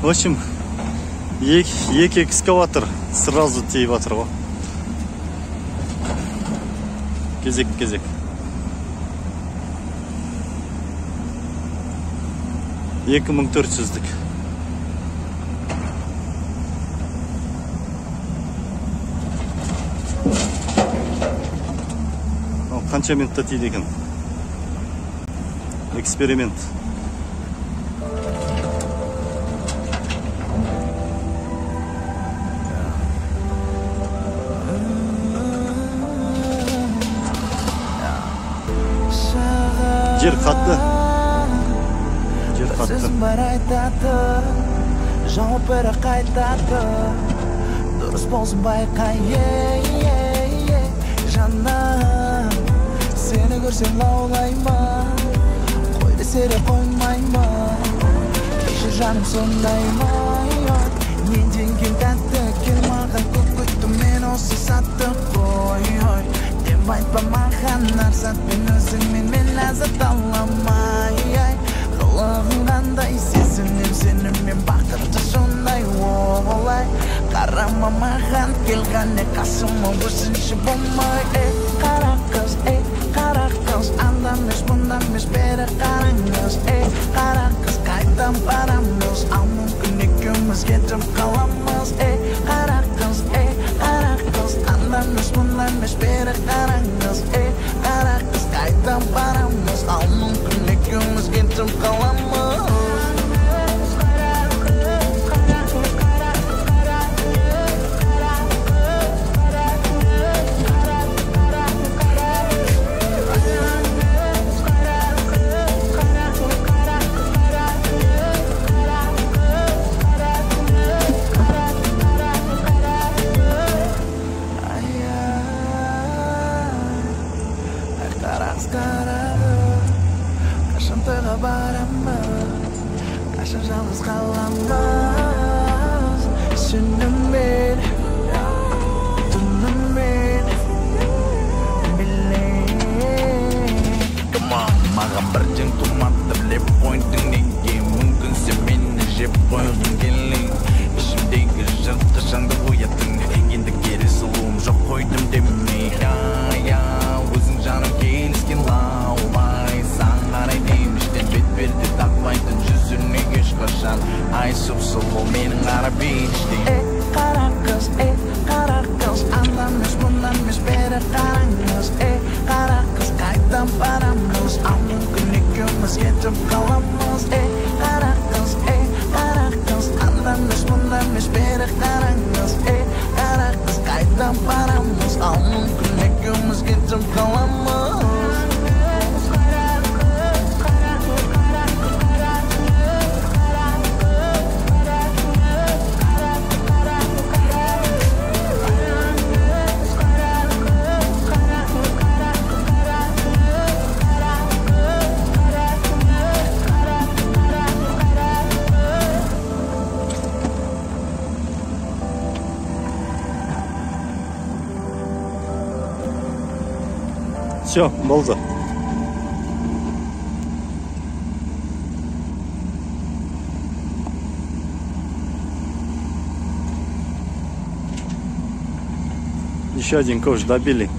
В общем, екі экскаватор сразу тейіп жатыр ғой. Кезек. 2400'лік. Қанша минутта тейді екен? Эксперимент. Жер қатты. Бар айтады, жауап бері қайтады. Дұрыс болсын байқа, жаным. Сені көрсем лаулаймын, қой десе де қоймаймын. Кешір жаным сондаймын. Ненден кел тәтті, кел маған көп күтті мен осы сатты қой. Деп айтпа маған әр сәтпен өзіңмен мен ләззат аламай. Қылығың қандай сезінем сенімен бақытты сондай олай. Қарама маған келгенде қасыма өсінші болмай. Қара қыз, анда емес бұнда емес бері қараңыз. Қара қыз, қайдан барамыз, ал мүмкін екеуміз кетіп қаламыз. Қара қыз, анда емес бұнда емес бері қараңыз. Қара қыз, қайдан барамыз, ал мүмкін екеуміз кетіп қаламыз. Қашан тойға барамыз, қашан жалғыз қаламыз. Сүніммен, түніммен білем. Маған бірден тұматты білеп қойдың неге. Мүмкін сен мені жеп қойғың келең. Ішімдегі жыртқыш жанды ояттың. Енді кері сұлуым жоқ қойдым демей. Өзің жаным келіскен лаулай. Сан қарай деміштен бет берді тақпайтын жүзіне ешқашан. Ай сұп-сұлу менің қара бейіштей. Қара қыз, анда емес бұнда емес бері қараңыз. Қара қыз, қайдан барамыз, ал мүмкін екеуміз кетіп қаламыз. Қара қыз, анда емес бұнда емес бері қараңыз. Қара қыз, қайдан барамыз, ал мүмкін екеуміз кетіп қаламыз. Все, болды. Еще один ковш добили.